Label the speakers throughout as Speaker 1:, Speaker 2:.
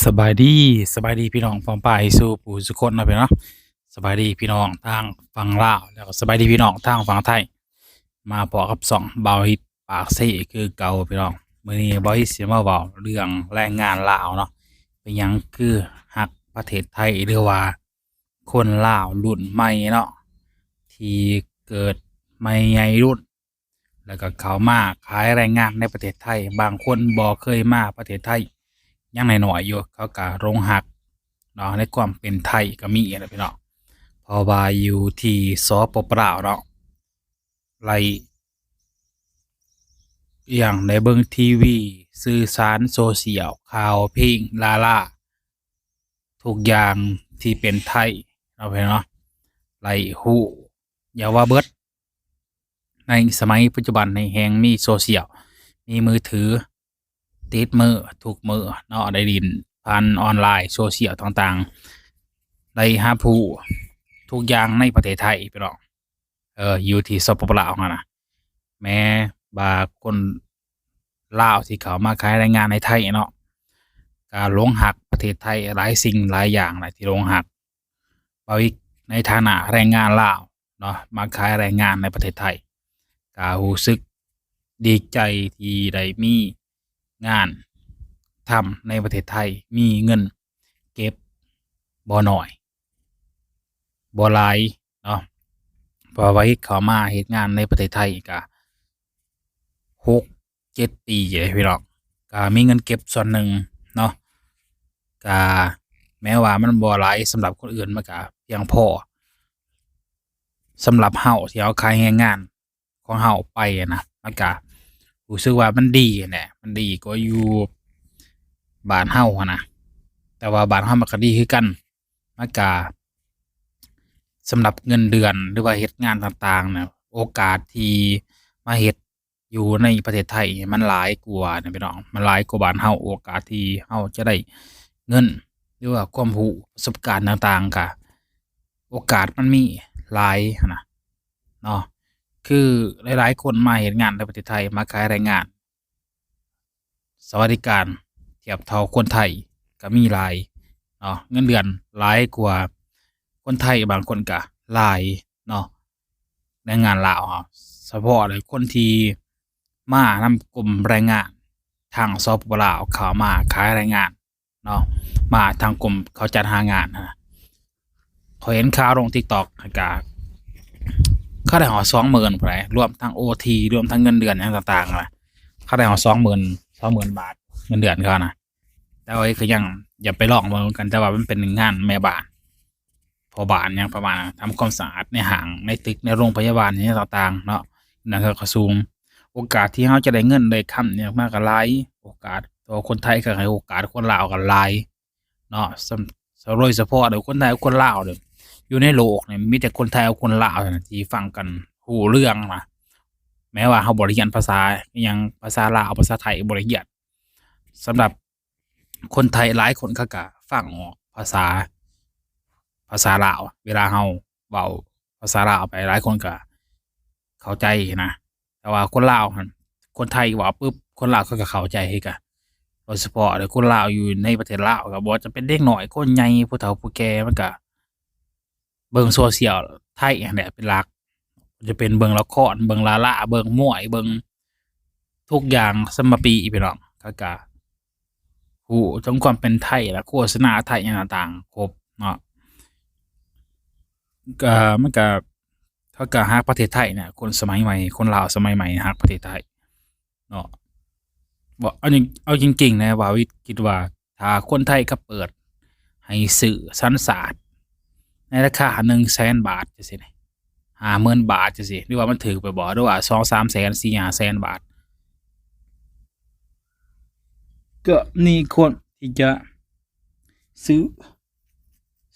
Speaker 1: สบายดีสบายดีพี่น้องพ้องป่ายสู่ผู้สุคนนะพี่เนาะสบายดีพี่น้องทางฝั่งลาวแล้วก็สบายดีพี่น้องทางฝั่งไทยมาพอกับสองเบาฮิตปากเซ่คือเก่าพี่น้องมื้อนี้เบาฮิตสิมาเว้าเรื่องแรงงานลาวเนาะเป็นหยังคือฮักประเทศไทยหรือว่าคนลาวรุ่นใหม่เนาะที่เกิดใหม่ใหญ่รุ่นแล้วก็เข้ามาขายแรงงานในประเทศไทยบางคนบ่เคยมาประเทศไทย ยังน้อยๆอยู่เขาก็ลงหักเนาะในความเป็นไทยก็มีนะพี่น้องเพราะว่าอยู่ที่สปปลาวเนาะไลอย่างในเบิ่งทีวีสื่อสารโซเชียลข่าวเพลงลาล่าทุกอย่างที่เป็นไทยเอาไปเนาะไลฮู้อย่าว่าเบิดในสมัยปัจจุบันในแห่งมีโซเชียลมีมือถือติดมือทุกมือเนาะได้ดินผ่านออนไลน์โซเชียลต่างๆได้รับรู้ทุกอย่างในประเทศไทยพี่น้องอยู่ที่สปปลาวหั่นน่ะแม้ว่าคนลาวที่เขามาขายแรงงานในไทยเนาะก็หลงรักประเทศไทยหลายสิ่งหลายอย่างแหละที่หลงรักเว้าอีกในฐานะแรงงานลาวเนาะมาขายแรงงานในประเทศไทยก็รู้สึกดีใจที่ได้มีงานทำในประเทศไทยมีเงินเก็บบ่น้อยบ่หลายเนาะเพราะว่าเฮ็ดเข้ามาเฮ็ดงานในประเทศไทยก็6-7 ปีแล้วพี่น้องก็มีเงินเก็บส่วนหนึ่งเนาะก็แม้ว่ามันบ่หลายสำหรับคนอื่นมันก็เพียงพอสำหรับเราที่เราขายแรงงานของเราไปอะนะมันก็รู้สึกว่ามันดีแหละมันดีกว่าอยู่บ้านเราอะนะแต่ว่าบ้านเรามันก็ดีคือกันมันก็สำหรับเงินเดือนหรือว่าเฮ็ดงานต่างๆน่ะโอกาสที่มาเฮ็ดอยู่ในประเทศไทยมันหลายกว่านะพี่น้องมันหลายกว่าบ้านเราโอกาสที่เราจะได้เงินหรือว่าความรู้ประสบการณ์ต่างๆก็โอกาสมันมีหลายหั้นน่ะเนาะคือหลายๆคนมาเฮ็ดงานในประเทศไทยมาขายแรงงานสวัสดิการเทียบเท่าคนไทยก็มีหลายเนาะเงินเดือนหลายกว่าคนไทยบางคนก็หลายเนาะแรงงานลาวอะเฉพาะเลยคนที่มานำกลุ่มแรงงานทางสปปลาวเข้ามาขายแรงงานเนาะมาทางกลุ่มเขาจัดหางานหั้นน่ะข้อยเห็นข่าวลง TikTok ก็เขาได้ฮอด20,000พู้นแหละรวมทั้งโอทีรวมทั้งเงินเดือนหยังต่างๆนั่นล่ะเขาได้ฮอด20,000บาทเงินเดือนเขาน่ะแต่ว่าก็ยังอยากไปลองเบิ่งเหมือนกันแต่ว่ามันเป็นงานแม่บ้านพ่อบ้านหยังประมาณนั้นทำความสะอาดในห้างในตึกในโรงพยาบาลหยังต่างๆเนาะนั่นก็สูงโอกาสที่เราจะได้เงินได้คำเนี่ยมันก็หลายโอกาสแต่ว่าคนไทยก็ให้โอกาสคนลาวก็หลายเนาะโดยเฉพาะเดี๋ยวคนไทยกับคนลาวเนี่ยอยู่ในโลกเนี่ยมีแต่คนไทยกับคนลาวเท่านั้นที่ฟังกันรู้เรื่องนะแม้ว่าเราบ่ได้เรียนภาษาอิหยังภาษาลาวภาษาไทยบ่ได้เรียนสำหรับคนไทยหลายคนเขาก็ฟังออกภาษาลาวเวลาเราเว้าภาษาลาวไปหลายคนก็เข้าใจนะแต่ว่าคนลาวหั่นคนไทยเว้าปุ๊บคนลาวเขาก็เข้าใจคือกันโดยเฉพาะแล้วคนลาวอยู่ในประเทศลาวก็บ่ว่าจะเป็นเด็กน้อยคนใหญ่ผู้เฒ่าผู้แก่มันก็เบิ่งโซเชียลไทยนั่นแหละเป็นหลักจะเป็นเบิ่งละครเบิ่งลาล่าเบิ่งม่วยเบิ่งทุกอย่างซัมมาปีพี่น้องเขาก็รู้ถึงความเป็นไทยและโฆษณาไทยอิหยังต่างๆครบเนาะ ก็มันก็เขาก็ฮักประเทศไทยเนี่ยคนสมัยใหม่คนลาวสมัยใหม่ฮักประเทศไทยเนาะบ่เอาจริงๆนะว่าวิคิดว่าถ้าคนไทยเขาเปิดให้ซื้อสัญชาติในราคา100,000 บาทจังซี้นี่50,000 บาทจังซี้หรือว่ามันถูกไปบ่หรือว่า2-3แสน4-5แสนบาทก็มีคนที่จะซื้อ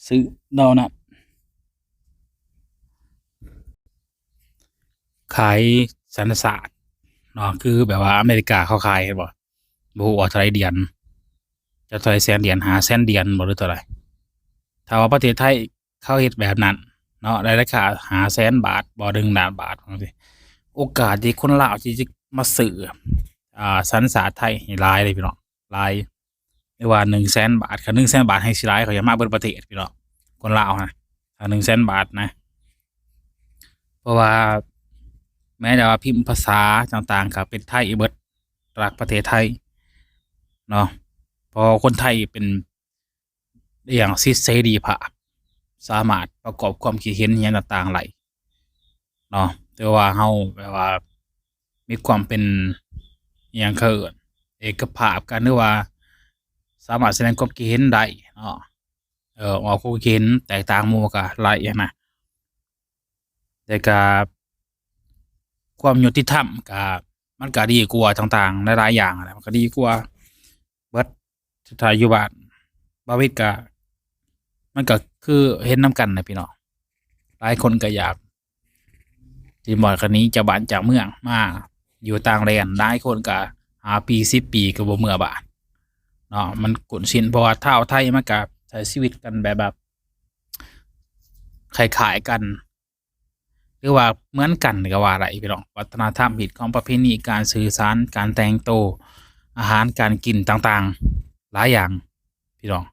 Speaker 1: ซื้อเหล่านั้นขายสัญชาติเนาะคือแบบว่าอเมริกาเขาขายเห็นบ่ บ่ฮู้ว่าเท่าไรเหรียญจะเท่าไรแสนเหรียญ500,000เหรียญบ่หรือเท่าไรถ้าว่าประเทศไทยเขาเฮ็ดแบบนั้นเนาะในราคา500,000 บาทบ่1,000,000 บาทจั่งซี้โอกาสที่คนลาวที่จะมาซื้อสัญชาติไทยนี่หลายเลยพี่น้องหลาย หรือว่า100,000 บาทคัน100,000 บาทให้สิหลายเขาอยากมาเบิดประเทศพี่น้องคนลาวนะถ้า100,000 บาทนะเพราะว่าแม้แต่ว่าพิมพ์ภาษาต่างๆก็เป็นไทยเบิดรักประเทศไทยเนาะเพราะคนไทยเป็นอย่างสิทธิเสรีภาพสามารถประกอบความคิดเห็นอิหยังต่างๆได้เนาะแต่ว่าเฮาแบบว่ามีความเป็นอิหยังเขาเอิ้นเอกภาพกันหรือว่าสามารถแสดงความคิดเห็นได้เนาะออกความคิดเห็นแตกต่างหมู่ก็หลายอย่างนะแต่ก็ความยุติธรรมก็มันก็ดีกว่าต่างๆหลายๆอย่างนั่นแหละมันก็ดีกว่าเบิดถ้าอยู่บ้านบ่าววิทย์ก็มันก็คือเห็นนำกันน่ะพี่น้องหลายคนก็อยากสิบ่ก็หนีจากบ้านจากเมืองมาอยู่ต่างแดนหลายคนก็5 ปี10 ปีก็บ่เมื่อบ้านเนาะมันคุ้นชินเพราะว่าชาวไทยมันก็ใช้ชีวิตกันแบบคล้ายๆกันหรือว่าเหมือนกันก็ว่าได้พี่น้องวัฒนธรรมผิดของประเพณีการสื่อสารการแต่งตัวอาหารการกินต่างๆหลายอย่างพี่น้อง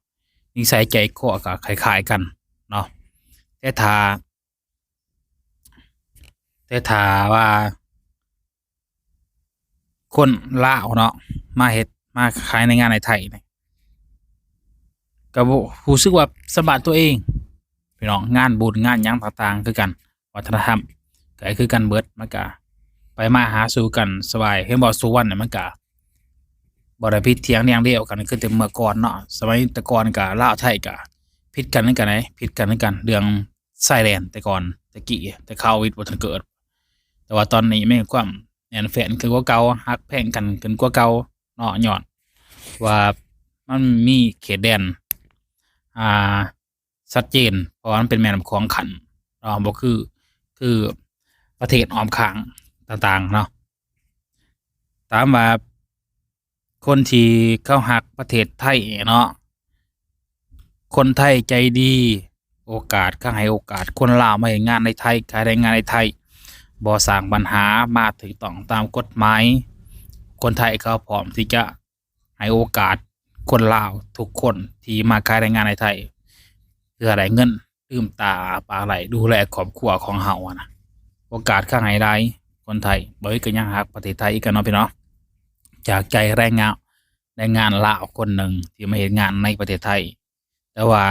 Speaker 1: นิสัยใจคอก็คล้ายๆกันเนาะแต่ถ้าแต่ถ้าว่าคนลาวเนาะมาเฮ็ดมาขายในงานในไทยนี่ก็บ่รู้สึกว่าสมบัติตัวเองพี่น้องงานบุญงานหยังต่างๆคือกันวัฒนธรรมก็คือกันเบิดมันก็ไปมาหาสู่กันสบายเห็นบ่ซุวันนี่มันก็บ่ได้ผิดเถียงอย่างเดียวกันคือแต่เมื่อก่อนเนาะสมัยแต่ก่อนก็ลาวไทยก็ผิดกันคือกันไหนผิดกันคือกันเรื่องชายแดนแต่ก่อนแต่กี้แต่โควิดบ่ทันเกิดแต่ว่าตอนนี้แม่นความแน่นแฟ้นคือกว่าเก่าฮักแพงกันขึ้นกว่าเก่าเนาะญ้อนว่ามันมีเขตแดนอ่าชัดเจนเพราะว่ามันเป็นแม่น้ำคลองขันบ่คือประเทศอ้อมข้างต่างๆเนาะถามว่าคนที่เขาฮักประเทศไทยเนาะคนไทยใจดีโอกาสเขาให้โอกาสคนลาวมาเฮ็ดงานในไทยขายแรงงานในไทยบ่สร้างปัญหามาถูกต้องตามกฎหมายคนไทยเขาพร้อมที่จะให้โอกาสคนลาวทุกคนที่มาขายแรงงานในไทยเพื่อได้เงินลืมตาอ้าปากไหลดูแลครอบครัวของเฮาอะนะโอกาสเขาให้หลายคนไทยบ่มีก็ยังฮักประเทศไทยอีกอะเนาะพี่น้องจากใจแรงงานลาวคนหนึ่งที่มาเฮ็ดงานในประเทศไทยแต่ว่า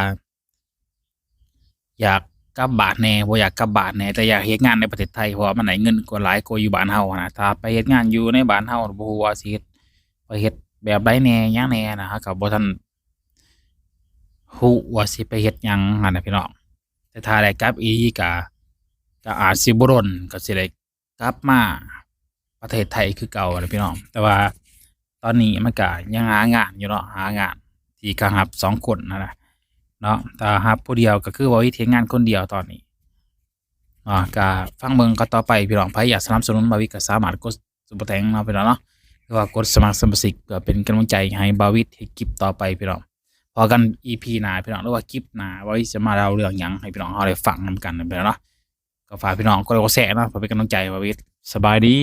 Speaker 1: อยากกลับบ้านแหน่บ่อยากกลับบ้านแหน่แต่อยากเฮ็ดงานในประเทศไทยเพราะว่ามันได้เงินกว่าหลายกว่าอยู่บ้านเฮาอะนะถ้าไปเฮ็ดงานอยู่ในบ้านเฮาบ่ฮู้ว่าสิเฮ็ดไปเฮ็ดแบบใดแหน่หยังแหน่นะเราก็บ่ทันรู้ว่าสิไปเฮ็ดหยังหั้นน่ะพี่น้องแต่ถ้าได้กลับอีหลีก็อาจสิบ่โดนก็สิได้กลับมาประเทศไทยคือเก่านั่นแหละพี่น้องแต่ว่าตอนนี้มันก็ยังหางานอยู่เนาะหางานที่เขารับ2คนนั่นน่ะเนาะถ้ารับผู้เดียวก็คือบ่มีเฮ็ดงานคนเดียวตอนนี้ ก็ฟังเบิ่งกันต่อไปพี่น้องไผอยากสนับสนุนบาวิทก็สามารถกดซุปเปอร์แธงค์เนาะพี่น้องเนาะหรือว่ากดสมัครสมาชิกเพื่อเป็นกำลังใจให้บาวิทเฮ็ดคลิปต่อไปพี่น้องพอกัน EP หน้าพี่น้องหรือว่าคลิปหน้าบาวิทจะมาเล่าเรื่องหยังให้พี่น้องเฮาได้ฟังนำกันพี่น้องเนาะก็ฝากพี่น้องกดไลค์กดแชร์เนาะเพื่อเป็นกำลังใจบาวิทสบายดี